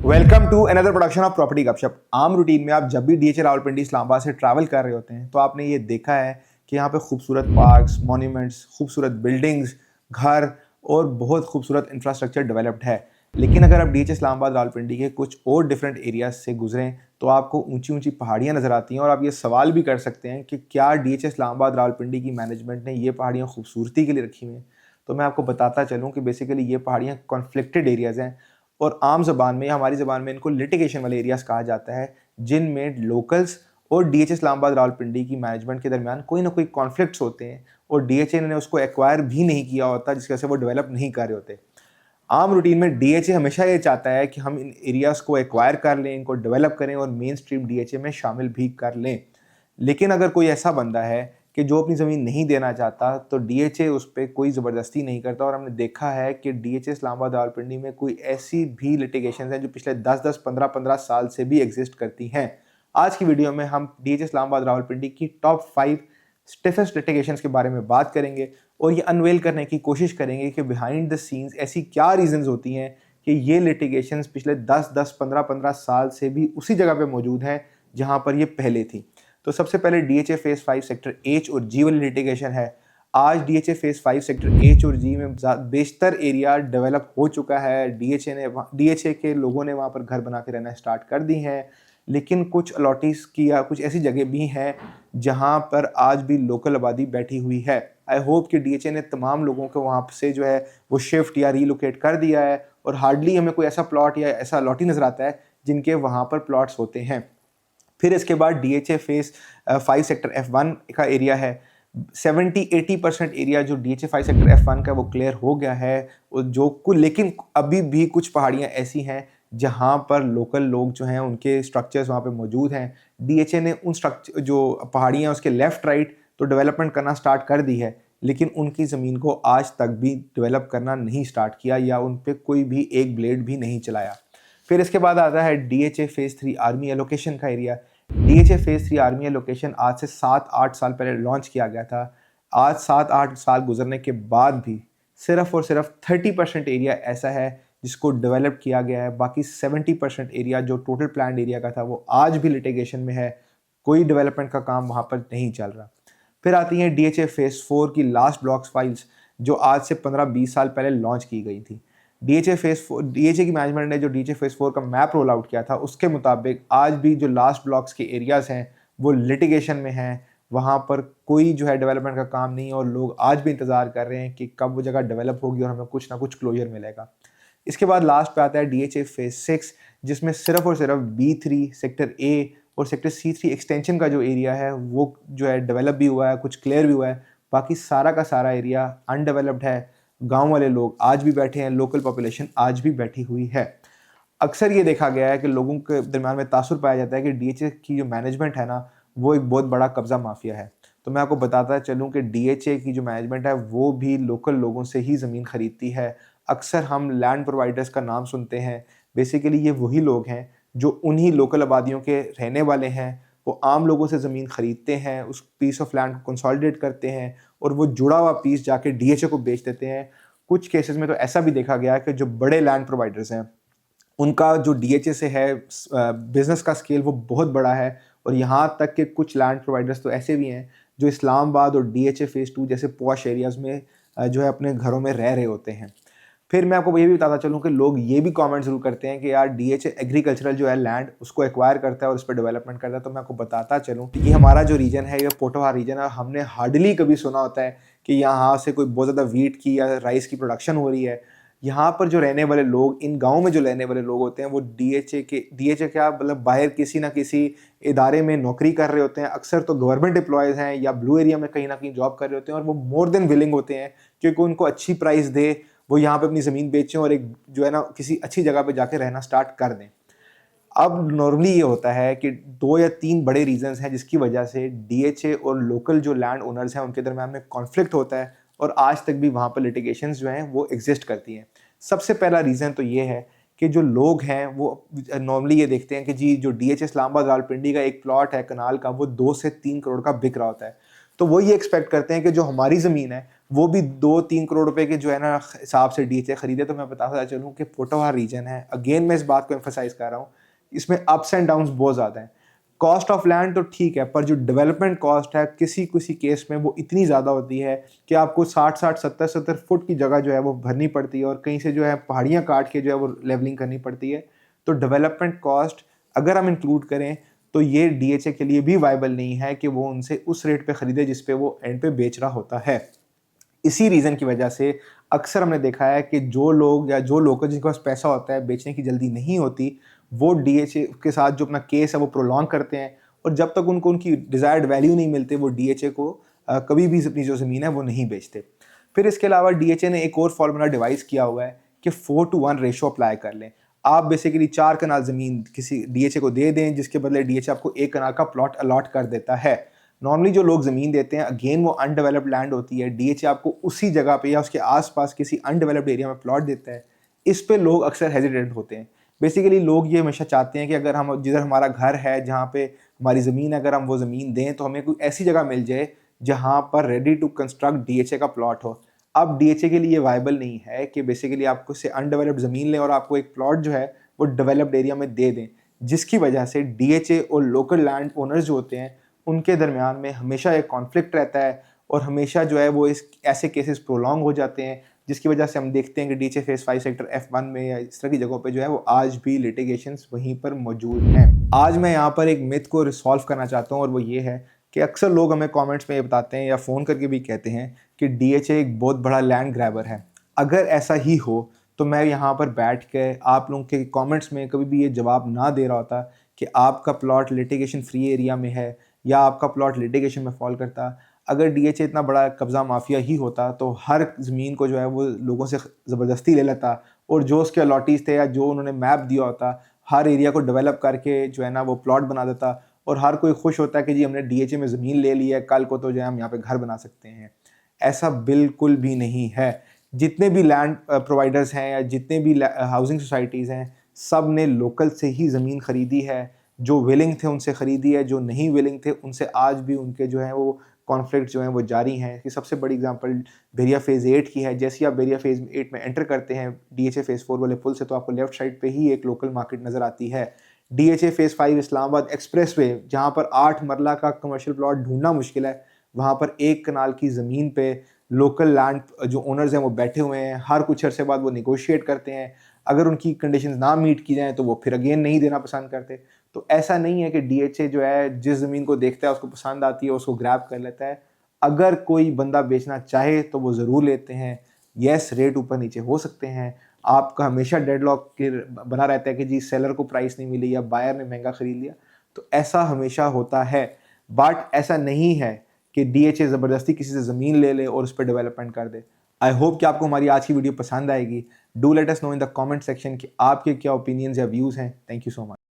Welcome to another production of property Gupshup. आम routine में आप जब भी डीएच रावलपिंडी इस्लामाबाद से ट्रैवल कर रहे होते हैं तो आपने ये देखा है कि यहाँ पे खूबसूरत पार्क्स, मॉन्यूमेंट्स, खूबसूरत बिल्डिंग्स, घर और बहुत खूबसूरत इंफ्रास्ट्रक्चर डेवलप्ड है। लेकिन अगर आप डीएच इस्लामाबाद रावलपिंडी के कुछ और डिफरेंट एरियाज से गुजरें तो आपको ऊंची ऊंची पहाड़ियाँ नज़र आती हैं और आप ये सवाल भी कर सकते हैं कि क्या डीएच इस्लामाबाद रावलपिंडी की मैनेजमेंट ने ये पहाड़ियाँ खूबसूरती के लिए रखी हुई हैं। तो मैं आपको बताता चलूँ कि बेसिकली ये पहाड़ियाँ कॉन्फ्लिक्टेड एरियाज़ हैं और आम ज़बान में, हमारी ज़बान में इनको लिटिगेशन वाले एरियाज़ कहा जाता है, जिनमें लोकल्स और डीएच इस्लामाबाद रावलपिंडी की मैनेजमेंट के दरमियान कोई ना कोई कॉन्फ्लिक्ट्स होते हैं और डीएचए ने उसको एक्वायर भी नहीं किया होता, जिसकी वजह से वो डेवलप नहीं कर रहे होते। आम रूटीन में डीएचए हमेशा ये चाहता है कि हम इन एरियाज़ को एक्वायर कर लें, इनको डेवलप करें और मेन स्ट्रीम डीएचए में शामिल भी कर लें। लेकिन अगर कोई ऐसा बंदा है कि जो अपनी ज़मीन नहीं देना चाहता तो डीएचए उस पर कोई ज़बरदस्ती नहीं करता। और हमने देखा है कि डीएचए इस्लामाबाद रावलपिंडी में कोई ऐसी भी लिटिगेशन हैं जो पिछले 10-10, 15-15 साल से भी एग्जिस्ट करती हैं। आज की वीडियो में हम डीएचए इस्लामाबाद रावलपिंडी की टॉप 5 स्टिफेस्ट लिटिगेशंस के बारे में बात करेंगे और ये अनवेल करने की कोशिश करेंगे कि बिहाइंड द सीन्स ऐसी क्या रीजंस होती हैं कि ये लिटिगेशंस पिछले 10-10, 15-15 साल से भी उसी जगह पे मौजूद हैं जहां पर ये पहले थी। तो सबसे पहले डीएचए फेज 5 सेक्टर एच और जी वाली लिटिगेशन है। आज डीएचए फेज 5 सेक्टर एच और जी में बेशतर एरिया डेवलप हो चुका है। डीएचए के लोगों ने वहाँ पर घर बना के रहना स्टार्ट कर दी हैं, लेकिन कुछ अलॉटीज की या कुछ ऐसी जगह भी हैं जहाँ पर आज भी लोकल आबादी बैठी हुई है। आई होप कि डीएचए ने तमाम लोगों को वहाँ से जो है वो शिफ्ट या रीलोकेट कर दिया है और हार्डली हमें कोई ऐसा प्लॉट या ऐसा अलॉटी नज़र आता है जिनके वहाँ पर प्लॉट्स होते हैं। फिर इसके बाद डीएचए फेज 5 सेक्टर F1 का एरिया है। 70-80% एरिया जो डीएचए 5 सेक्टर F1 का वो क्लियर हो गया है। जो कुछ लेकिन अभी भी कुछ पहाड़ियाँ ऐसी हैं जहाँ पर लोकल लोग जो हैं उनके स्ट्रक्चर्स वहाँ पे मौजूद हैं। डीएचए ने उन स्ट्रक्चर जो पहाड़ियाँ उसके लेफ़्ट राइट तो डेवलपमेंट करना स्टार्ट कर दी है, लेकिन उनकी ज़मीन को आज तक भी डेवलप करना नहीं स्टार्ट किया या उन पर कोई भी एक ब्लेड भी नहीं चलाया। फिर इसके बाद आता है डीएचए फेज 3 आर्मी एलोकेशन का area. DHA phase 3 army allocation आज से 7-8 साल पहले लॉन्च किया गया था। आज 7-8 साल गुजरने के बाद भी सिर्फ और सिर्फ 30% एरिया ऐसा है जिसको डेवलप किया गया है। बाकी 70% एरिया जो टोटल प्लान एरिया का था वो आज भी लिटिगेशन में है। कोई डेवलपमेंट का काम वहाँ पर नहीं चल रहा। फिर आती हैं डीएचए फेज 4 की लास्ट ब्लॉक्स फाइल्स जो आज से 15-20 साल पहले लॉन्च की गई थी। डीएचए की मैनेजमेंट ने जो डीएचए फेज 4 का मैप रोल आउट किया था उसके मुताबिक आज भी जो लास्ट ब्लॉक्स के एरियाज़ हैं वो लिटिगेशन में हैं। वहाँ पर कोई जो है डेवलपमेंट का काम नहीं है और लोग आज भी इंतज़ार कर रहे हैं कि कब वो जगह डेवलप होगी और हमें कुछ ना कुछ क्लोजर मिलेगा। इसके बाद लास्ट पे आता है डीएचए फेज 6 जिसमें सिर्फ और सिर्फ B3 सेक्टर ए और सेक्टर C3 एक्सटेंशन का जो एरिया है वो जो है डेवलप भी हुआ है, कुछ क्लियर भी हुआ है। बाकी सारा का सारा एरिया अनडेवलप्ड है। गांव वाले लोग आज भी बैठे हैं, लोकल पॉपुलेशन आज भी बैठी हुई है। अक्सर ये देखा गया है कि लोगों के दरम्यान में तासुर पाया जाता है कि डीएचए की जो मैनेजमेंट है ना वो एक बहुत बड़ा कब्जा माफिया है। तो मैं आपको बताता चलूँ कि डीएचए की जो मैनेजमेंट है वो भी लोकल लोगों से ही ज़मीन खरीदती है। अक्सर हम लैंड प्रोवाइडर्स का नाम सुनते हैं। बेसिकली ये वही लोग हैं जो उन्हीं लोकल आबादियों के रहने वाले हैं। वो आम लोगों से ज़मीन खरीदते हैं, उस पीस ऑफ लैंड को कंसोलिडेट करते हैं और वो जुड़ा हुआ पीस जाके डीएचए को बेच देते हैं। कुछ केसेस में तो ऐसा भी देखा गया है कि जो बड़े लैंड प्रोवाइडर्स हैं उनका जो डीएचए से है बिजनेस का स्केल वो बहुत बड़ा है। और यहाँ तक कि कुछ लैंड प्रोवाइडर्स तो ऐसे भी हैं जो इस्लामाबाद और डीएचए फेज 2 जैसे पॉश एरियाज़ में जो है अपने घरों में रह रहे होते हैं। फिर मैं आपको ये भी बताता चलूँ कि लोग ये भी कमेंट जरूर करते हैं कि यार डीएचए एग्रीकल्चरल जो है लैंड उसको एक्वायर करता है और उस पर डेवलपमेंट करता है। तो मैं आपको बताता चलूँ कि हमारा जो रीजन है ये पोटोहार रीजन है। हमने हार्डली कभी सुना होता है कि यहाँ से कोई बहुत ज़्यादा वीट की या राइस की प्रोडक्शन हो रही है। यहाँ पर जो रहने वाले लोग, इन गाँव में जो रहने वाले लोग होते हैं वो डीएचए क्या मतलब बाहर किसी ना किसी इदारे में नौकरी कर रहे होते हैं। अक्सर तो गवर्नमेंट एम्प्लॉयज़ हैं या ब्लू एरिया में कहीं ना कहीं जॉब कर रहे होते हैं और वो मोर देन विलिंग होते हैं क्योंकि उनको अच्छी प्राइस दे वो यहाँ पे अपनी ज़मीन बेचें और एक जो है ना किसी अच्छी जगह पे जाके रहना स्टार्ट कर दें। अब नॉर्मली ये होता है कि 2 या 3 बड़े रीजंस हैं जिसकी वजह से डीएचए और लोकल जो लैंड ओनर्स हैं उनके दरम्यान में कॉन्फ्लिक्ट होता है और आज तक भी वहाँ पर लिटिगेशंस जो हैं वो एग्जिस्ट करती हैं। सबसे पहला रीज़न तो ये है कि जो लोग हैं वो नॉर्मली ये देखते हैं कि जी जो डीएचए इस्लामाबाद रावलपिंडी का एक प्लॉट है कनाल का वो 2 से 3 करोड़ का बिक रहा होता है। तो वो ये एक्सपेक्ट करते हैं कि जो हमारी ज़मीन है वो भी 2-3 करोड़ रुपए के जो है ना हिसाब से डीएचए खरीदे। तो मैं बताता चलूँ कि पोटोहार रीजन है, अगेन मैं इस बात को एम्फसाइज कर रहा हूँ, इसमें अप्स एंड डाउन्स बहुत ज़्यादा हैं। कॉस्ट ऑफ लैंड तो ठीक है, पर जो डेवलपमेंट कॉस्ट है किसी किसी केस में वो इतनी ज़्यादा होती है कि आपको 60-60, 70-70 फुट की जगह जो है वो भरनी पड़ती है, और कहीं से जो है पहाड़ियाँ काट के जो है वो लेवलिंग करनी पड़ती है। तो डेवलपमेंट कॉस्ट अगर हम इंक्लूड करें तो ये डीएचए के लिए भी वायबल नहीं है कि वो उनसे उस रेट पे खरीदे जिस पे वो एंड पे बेच रहा होता है। इसी रीज़न की वजह से अक्सर हमने देखा है कि जो लोग या जो लोग जिनके पास पैसा होता है, बेचने की जल्दी नहीं होती, वो डीएचए के साथ जो अपना केस है वो प्रोलॉन्ग करते हैं, और जब तक उनको उनकी डिज़ायर्ड वैल्यू नहीं मिलती, वो डीएचए को कभी भी अपनी जो ज़मीन है वो नहीं बेचते। फिर इसके अलावा डीएचए ने एक और फॉर्मूला डिवाइस किया हुआ है कि 4:1 रेशो अप्लाई कर लें। आप बेसिकली 4 कनाल ज़मीन किसी डीएचए को दे दें, जिसके बदले डीएचए आपको 1 कनाल का प्लॉट अलॉट कर देता है। नॉर्मली जो लोग ज़मीन देते हैं, अगेन वो अनडेवलप्ड लैंड होती है, डीएचए आपको उसी जगह पे या उसके आसपास किसी अनडेवलप्ड एरिया में प्लॉट देता है। इस पे लोग अक्सर हेजिटेंट होते हैं। बेसिकली लोग ये हमेशा चाहते हैं कि अगर हम जिधर हमारा घर है, जहाँ पे हमारी ज़मीन है, अगर हम वो ज़मीन दें तो हमें कोई ऐसी जगह मिल जाए जहाँ पर रेडी टू कंस्ट्रक्ट डीएचए का प्लॉट हो। अब डीएचए के लिए ये वायबल नहीं है कि बेसिकली आपको से अनडेवलप्ड ज़मीन लें और आपको एक प्लॉट जो है वो डेवलप्ड एरिया में दे दें, जिसकी वजह से डीएचए और लोकल लैंड ओनर्स जो होते हैं उनके दरमियान में हमेशा एक कॉन्फ्लिक्ट रहता है, और हमेशा जो है वो इस ऐसे केसेस प्रोलॉन्ग हो जाते हैं, जिसकी वजह से हम देखते हैं कि डीएचए फेज 5 सेक्टर F1 में या इस तरह की जगहों पे जो है वो आज भी लिटिगेशंस वहीं पर मौजूद हैं। आज मैं यहाँ पर एक मिथ को रिसॉल्व करना चाहता हूँ, और वो ये है कि अक्सर लोग हमें कमेंट्स में ये बताते हैं या फ़ोन करके भी कहते हैं कि डीएचए एक बहुत बड़ा लैंड ग्रैबर है। अगर ऐसा ही हो तो मैं यहाँ पर बैठ के आप लोगों के कमेंट्स में कभी भी ये जवाब ना दे रहा होता कि आपका प्लॉट लिटिगेशन फ्री एरिया में है या आपका प्लॉट लिटिगेशन में फॉल करता। अगर डीएचए इतना बड़ा कब्ज़ा माफिया ही होता तो हर ज़मीन को जो है वो लोगों से ज़बरदस्ती ले लेता, और जो उसके अलॉटीज़ थे या जो उन्होंने मैप दिया होता, हर एरिया को डेवलप करके जो है ना वो प्लॉट बना देता, और हर कोई खुश होता है कि जी हमने डीएचए में ज़मीन ले ली है, कल को तो जो है हम यहाँ पे घर बना सकते हैं। ऐसा बिल्कुल भी नहीं है। जितने भी लैंड प्रोवाइडर्स हैं या जितने भी हाउसिंग सोसाइटीज़ हैं, सब ने लोकल से ही ज़मीन ख़रीदी है। जो विलिंग थे उनसे ख़रीदी है, जो नहीं विलिंग थे उनसे आज भी उनके जो है वो कॉन्फ्लिक्ट जो हैं वो जारी हैं। कि सबसे बड़ी एग्जांपल बेरिया फ़ेज़ 8 की है। जैसे ही आप बेरिया फ़ेज़ 8 में एंटर करते हैं डीएचए फ़ेज़ 4 वाले पुल से, तो आपको लेफ्ट साइड पे ही एक लोकल मार्केट नज़र आती है। डीएचए फ़ेज़ 5 इस्लामाबाद एक्सप्रेसवे, जहाँ पर 8 मरला का कमर्शियल प्लॉट ढूंढना मुश्किल है, वहाँ पर 1 कनाल की ज़मीन पे लोकल लैंड जो ओनर्स हैं वो बैठे हुए हैं। हर कुछ अरसे बाद वो नेगोशिएट करते हैं। अगर उनकी कंडीशंस ना मीट की जाएँ तो वो फिर अगेन नहीं देना पसंद करते। तो ऐसा नहीं है कि डीएचए जो है जिस ज़मीन को देखता है, उसको पसंद आती है, उसको ग्रैब कर लेता है। अगर कोई बंदा बेचना चाहे तो वो ज़रूर लेते हैं। येस, रेट ऊपर नीचे हो सकते हैं। आपका हमेशा डेडलॉक के बना रहता है कि जी सेलर को प्राइस नहीं मिली या बायर ने महंगा खरीद लिया। तो ऐसा हमेशा होता है, बट ऐसा नहीं है कि डीएचए ज़बरदस्ती किसी से ज़मीन ले ले और उस पर डेवलपमेंट कर दे। आई होप कि आपको हमारी आज की वीडियो पसंद आएगी। Do let us know in the comment section कि आपके क्या ओपिनियंस या व्यूज़ हैं। Thank you so much.